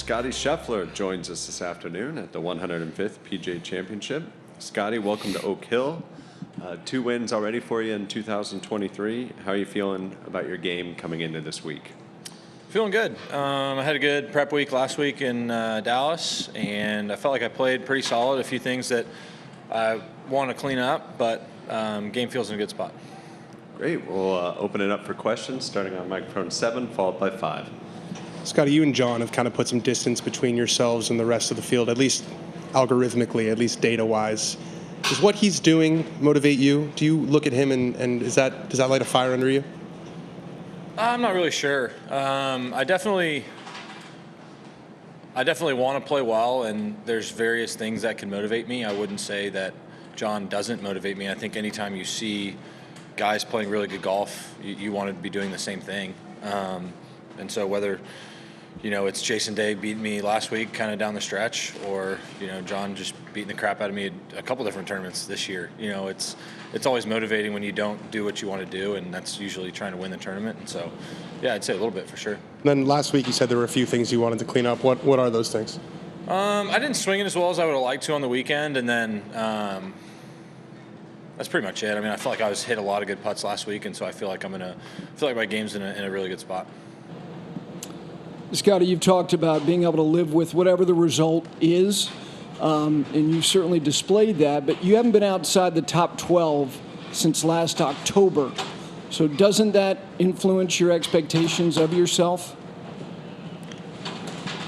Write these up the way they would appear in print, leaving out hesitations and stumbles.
Scottie Scheffler joins us this afternoon at the 105th PGA Championship. Scottie, welcome to Oak Hill. 2 wins already for you in 2023. How are you feeling about your game coming into this week? Feeling good. I had a good prep week last week in Dallas, and I felt like I played pretty solid. A few things that I want to clean up, but game feels in a good spot. Great. We'll open it up for questions, starting on microphone 7, followed by 5. Scottie, you and John have kind of put some distance between yourselves and the rest of the field, at least algorithmically, at least data-wise. Does what he's doing motivate you? Do you look at him and does that light a fire under you? I'm not really sure. I definitely want to play well, and there's various things that can motivate me. I wouldn't say that John doesn't motivate me. I think anytime you see guys playing really good golf, you want to be doing the same thing. And so whether it's Jason Day beating me last week kind of down the stretch, or John just beating the crap out of me at a couple different tournaments this year, it's always motivating when you don't do what you want to do, and that's usually trying to win the tournament. And so yeah, I'd say a little bit for sure. Then last week you said there were a few things you wanted to clean up. What are those things? I didn't swing it as well as I would have liked to on the weekend, and then that's pretty much it. I mean, I feel like I hit a lot of good putts last week, and so I feel like my game's in a really good spot. Scottie, you've talked about being able to live with whatever the result is, and you've certainly displayed that, but you haven't been outside the top 12 since last October. So doesn't that influence your expectations of yourself?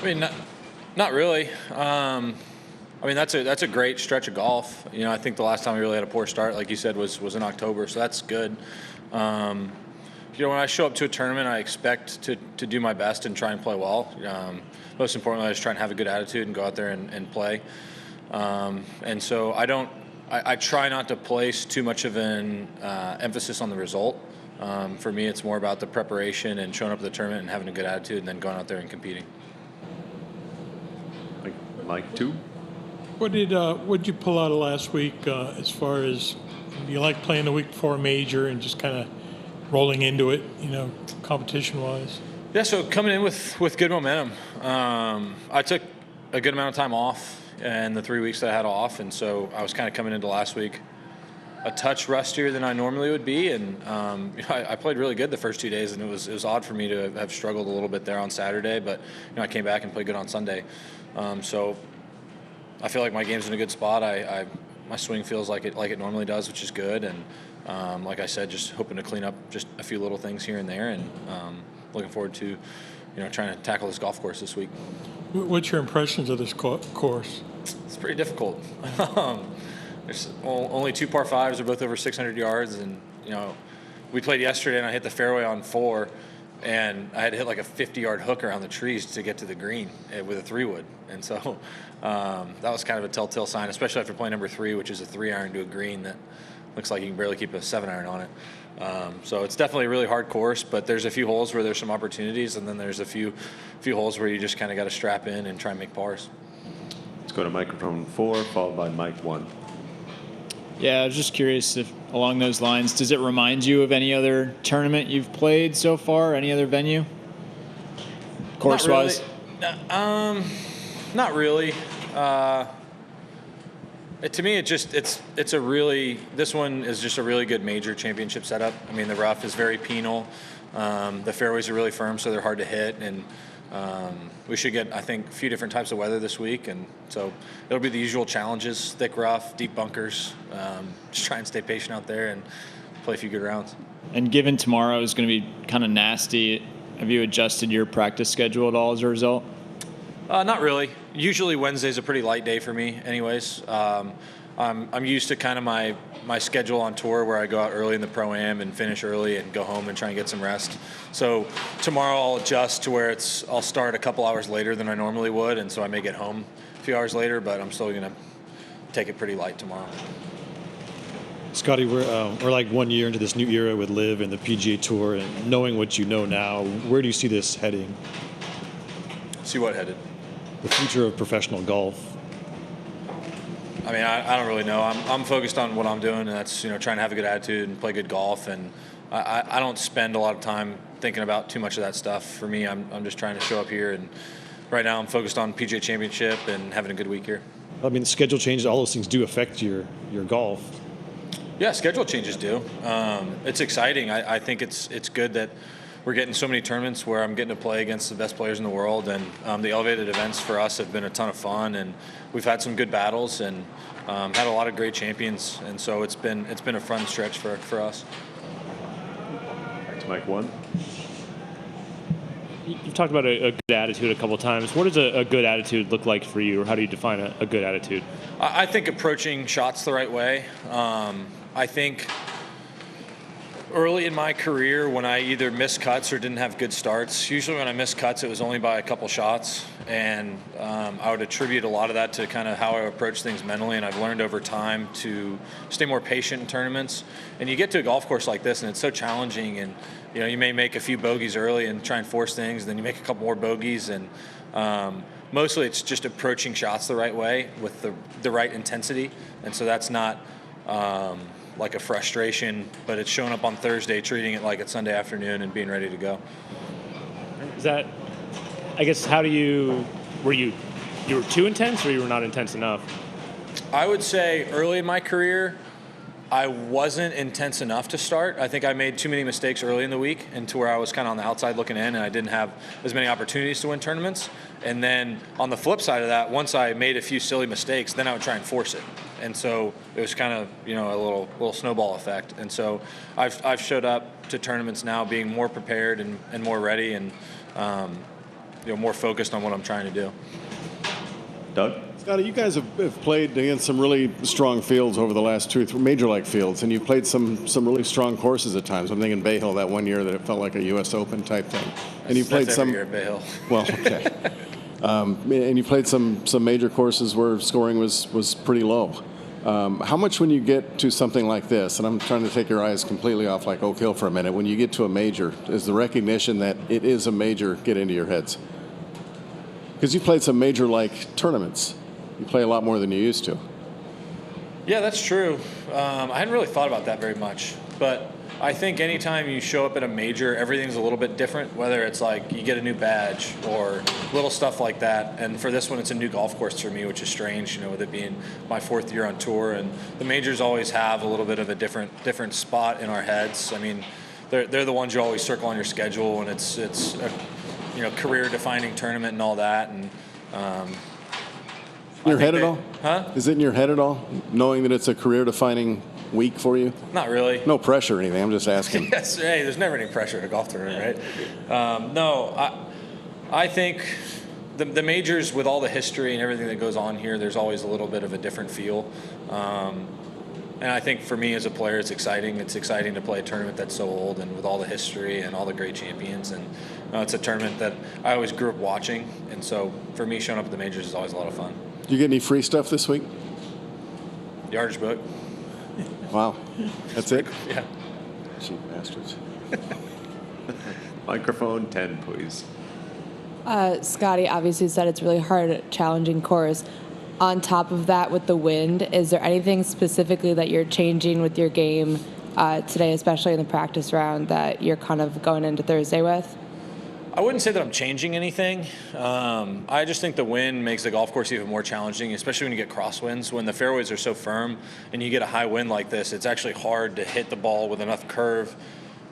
I mean, not really. I mean, that's a great stretch of golf. I think the last time we really had a poor start, like you said, was in October, so that's good. When I show up to a tournament, I expect to do my best and try and play well. Most importantly, I just try and have a good attitude and go out there and play. And so I try not to place too much of an emphasis on the result. For me, it's more about the preparation and showing up at the tournament and having a good attitude, and then going out there and competing. Mike 2. What did you pull out of last week as far as you like playing the week before a major and just kind of rolling into it, competition-wise? Yeah, so coming in with good momentum. I took a good amount of time off in the 3 weeks that I had off, and so I was kind of coming into last week a touch rustier than I normally would be, and I played really good the first 2 days, and it was odd for me to have struggled a little bit there on Saturday, but I came back and played good on Sunday. So I feel like my game's in a good spot. My swing feels like it normally does, which is good, and like I said, just hoping to clean up just a few little things here and there, and looking forward to trying to tackle this golf course this week. What's your impressions of this course? It's pretty difficult. There's only 2 par 5s. They're both over 600 yards, and we played yesterday, and I hit the fairway on 4, and I had to hit like a 50-yard hook around the trees to get to the green with a 3-wood, and so that was kind of a telltale sign, especially after playing number 3, which is a 3-iron to a green that looks like you can barely keep a 7-iron on it. So it's definitely a really hard course, but there's a few holes where there's some opportunities, and then there's a few holes where you just kind of got to strap in and try and make pars. Let's go to microphone 4, followed by mic 1. Yeah, I was just curious if along those lines, does it remind you of any other tournament you've played so far, any other venue, course-wise? Not really. To me, this one is just a really good major championship setup. I mean, the rough is very penal. The fairways are really firm, so they're hard to hit, and we should get, I think, a few different types of weather this week, and so it'll be the usual challenges: thick rough, deep bunkers. Just try and stay patient out there and play a few good rounds. And given tomorrow is going to be kind of nasty, have you adjusted your practice schedule at all as a result? Not really. Usually Wednesday's a pretty light day for me anyways. I'm used to kind of my schedule on tour where I go out early in the Pro-Am and finish early and go home and try and get some rest. So tomorrow I'll adjust to where I'll start a couple hours later than I normally would, and so I may get home a few hours later, but I'm still going to take it pretty light tomorrow. Scottie, we're like 1 year into this new era with LIV and the PGA Tour, and knowing what you know now, where do you see this heading? See what headed? The future of professional golf. I mean, I don't really know. I'm focused on what I'm doing, and that's trying to have a good attitude and play good golf. And I don't spend a lot of time thinking about too much of that stuff. For me, I'm just trying to show up here and right now I'm focused on PGA Championship and having a good week here. I mean, the schedule changes, all those things do affect your golf. Yeah, schedule changes do. It's exciting. I think it's good that we're getting so many tournaments where I'm getting to play against the best players in the world, and the elevated events for us have been a ton of fun, and we've had some good battles and had a lot of great champions, and so it's been a fun stretch for us. Back to Mike 1. You've talked about a good attitude a couple of times. What does a good attitude look like for you, or how do you define a good attitude? I think approaching shots the right way. I think early in my career, when I either missed cuts or didn't have good starts, usually when I missed cuts, it was only by a couple shots. And I would attribute a lot of that to kind of how I approach things mentally. And I've learned over time to stay more patient in tournaments. And you get to a golf course like this, and it's so challenging. And you may make a few bogeys early and try and force things, and then you make a couple more bogeys. And mostly it's just approaching shots the right way with the right intensity. And so that's not like a frustration, but it's showing up on Thursday, treating it like it's Sunday afternoon and being ready to go. Is that, I guess, were you too intense or you were not intense enough? I would say early in my career, I wasn't intense enough to start. I think I made too many mistakes early in the week, and to where I was kind of on the outside looking in, and I didn't have as many opportunities to win tournaments. And then on the flip side of that, once I made a few silly mistakes, then I would try and force it. And so it was kind of a little snowball effect. And so I've showed up to tournaments now being more prepared and more ready and more focused on what I'm trying to do. Doug? Scottie, you guys have played against some really strong fields over the last 2 or 3 major-like fields, and you've played some really strong courses at times. I'm thinking Bay Hill that one year that it felt like a U.S. Open type thing. And you played That's some every year at Bay Hill. Well, okay. And you played some major courses where scoring was pretty low. How much when you get to something like this, and I'm trying to take your eyes completely off like Oak Hill for a minute, when you get to a major, is the recognition that it is a major get into your heads? Because you played some major-like tournaments. You play a lot more than you used to. Yeah, that's true. I hadn't really thought about that very much, but I think anytime you show up at a major, everything's a little bit different, whether it's like you get a new badge or little stuff like that. And for this one, it's a new golf course for me, which is strange, with it being my 4th year on tour. And the majors always have a little bit of a different spot in our heads. I mean, they're the ones you always circle on your schedule, and it's a career-defining tournament and all that. And in your head at all? Huh? Is it in your head at all, knowing that it's a career-defining week for you? Not really. No pressure or anything. I'm just asking. Yes. Hey, there's never any pressure at a golf tournament, right? No, I think the majors, with all the history and everything that goes on here, there's always a little bit of a different feel. And I think for me as a player, it's exciting. It's exciting to play a tournament that's so old and with all the history and all the great champions. And it's a tournament that I always grew up watching. And so for me, showing up at the majors is always a lot of fun. Do you get any free stuff this week? Yardage book. Wow. That's it? Yeah. Cheap bastards. Microphone 10, please. Scottie obviously said it's really hard, challenging course. On top of that, with the wind, is there anything specifically that you're changing with your game today, especially in the practice round, that you're kind of going into Thursday with? I wouldn't say that I'm changing anything. I just think the wind makes the golf course even more challenging, especially when you get crosswinds. When the fairways are so firm and you get a high wind like this, it's actually hard to hit the ball with enough curve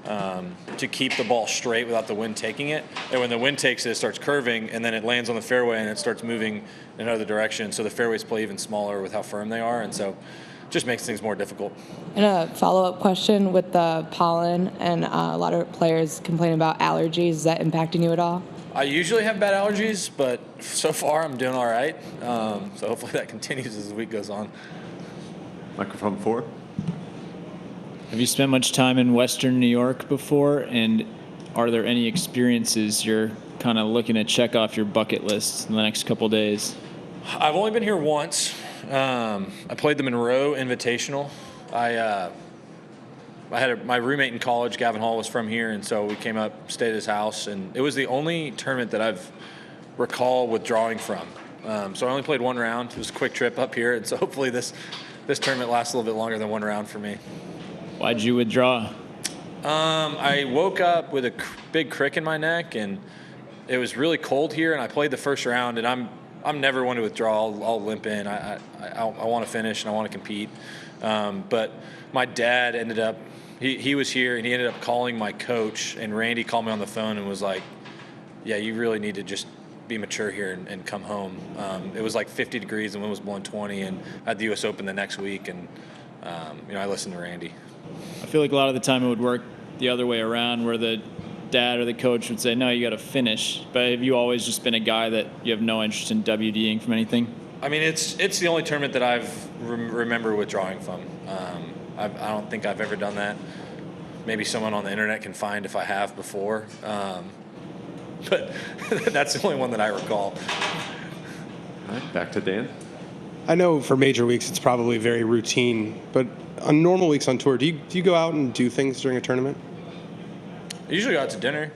to keep the ball straight without the wind taking it. And when the wind takes it, it starts curving, and then it lands on the fairway and it starts moving in another direction. So the fairways play even smaller with how firm they are, and so it just makes things more difficult. And a follow-up question with the pollen, and a lot of players complain about allergies. Is that impacting you at all? I usually have bad allergies, but so far I'm doing all right. So hopefully that continues as the week goes on. Microphone 4. Have you spent much time in Western New York before? And are there any experiences you're kind of looking to check off your bucket list in the next couple days? I've only been here once. I played the Monroe Invitational. I had my roommate in college, Gavin Hall, was from here, and so we came up, stayed at his house, and it was the only tournament that I've recall withdrawing from. So I only played one round. It was a quick trip up here, and so hopefully this tournament lasts a little bit longer than one round for me. Why'd you withdraw? I woke up with a big crick in my neck, and it was really cold here, and I played the first round, and I'm never one to withdraw. I'll limp in. I want to finish and I want to compete. But my dad ended up, he was here, and he ended up calling my coach, and Randy called me on the phone and was like, yeah, you really need to just be mature here and come home. It was like 50 degrees, and the wind was blowing 20, and I had the U.S. Open the next week, and I listened to Randy. I feel like a lot of the time it would work the other way around, where the dad or the coach would say, no, you got to finish. But have you always just been a guy that you have no interest in WDing from anything? I mean, it's the only tournament that I've remember withdrawing from. I don't think I've ever done that. Maybe someone on the internet can find if I have before. But that's the only one that I recall. All right, back to Dan. I know for major weeks it's probably very routine, but on normal weeks on tour, do you go out and do things during a tournament? I usually go out to dinner.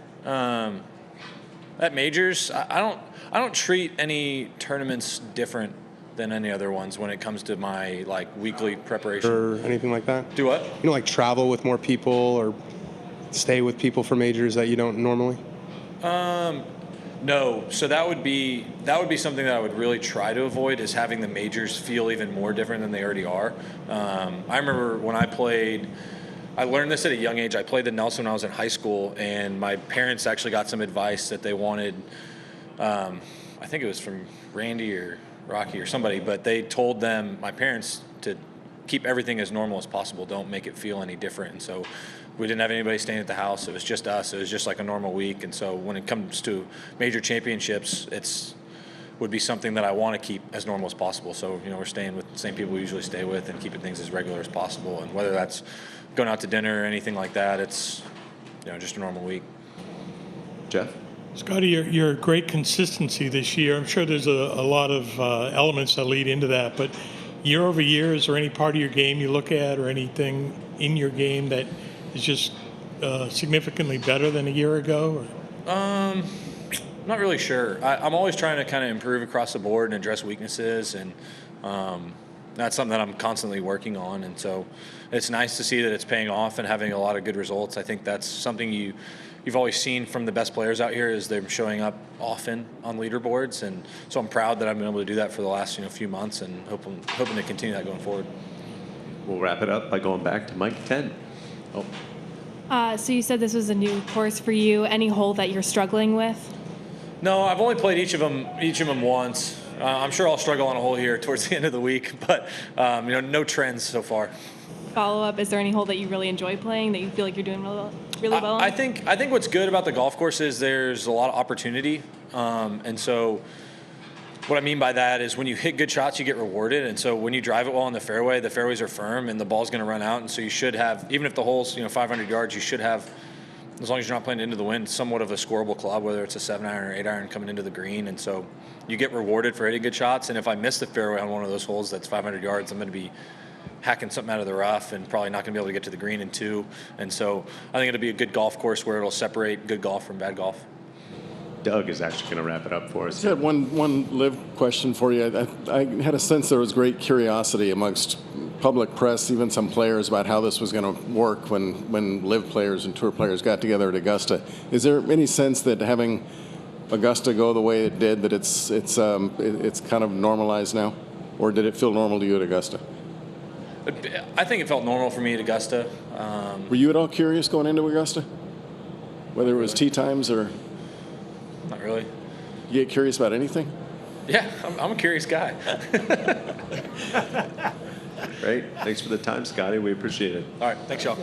At majors, I don't treat any tournaments different than any other ones when it comes to my like weekly preparation. Or anything like that? Do what? Like travel with more people or stay with people for majors that you don't normally? No. So that would be something that I would really try to avoid, is having the majors feel even more different than they already are. I remember when I played, I learned this at a young age. I played the Nelson when I was in high school, and my parents actually got some advice that they wanted. I think it was from Randy or Rocky or somebody, but they told my parents, to keep everything as normal as possible. Don't make it feel any different. And so we didn't have anybody staying at the house. It was just us. It was just like a normal week. And so when it comes to major championships, would be something that I want to keep as normal as possible. So, we're staying with the same people we usually stay with and keeping things as regular as possible. And whether that's going out to dinner or anything like that, it's, just a normal week. Jeff? Scottie, your great consistency this year, I'm sure there's a lot of elements that lead into that, but year over year, is there any part of your game you look at or anything in your game that is just significantly better than a year ago? Or? Not really sure. I'm always trying to kind of improve across the board and address weaknesses, and that's something that I'm constantly working on. And so it's nice to see that it's paying off and having a lot of good results. I think that's something you've always seen from the best players out here, is they're showing up often on leaderboards. And so I'm proud that I've been able to do that for the last few months, and hoping to continue that going forward. We'll wrap it up by going back to Mike 10. So you said this was a new course for you. Any hole that you're struggling with? No, I've only played each of them once. I'm sure I'll struggle on a hole here towards the end of the week, but no trends so far. Follow-up, is there any hole that you really enjoy playing that you feel like you're doing really well on? I think what's good about the golf course is there's a lot of opportunity, and so what I mean by that is when you hit good shots, you get rewarded. And so when you drive it well on the fairways are firm, and the ball's going to run out. And so you should have, even if the hole's 500 yards, you should have, as long as you're not playing into the wind, somewhat of a scoreable club, whether it's a 7-iron or 8-iron coming into the green. And so you get rewarded for hitting good shots. And if I miss the fairway on one of those holes that's 500 yards, I'm going to be hacking something out of the rough and probably not going to be able to get to the green in 2. And so I think it'll be a good golf course where it'll separate good golf from bad golf. Doug is actually going to wrap it up for us. I had one live question for you. I had a sense there was great curiosity amongst public press, even some players, about how this was going to work when live players and tour players got together at Augusta. Is there any sense that having Augusta go the way it did, that it's kind of normalized now, or did it feel normal to you at Augusta? I think it felt normal for me at Augusta. Were you at all curious going into Augusta, whether it was tee times or? Not really. You get curious about anything? Yeah, I'm a curious guy. Great. Thanks for the time, Scottie. We appreciate it. All right. Thanks, y'all.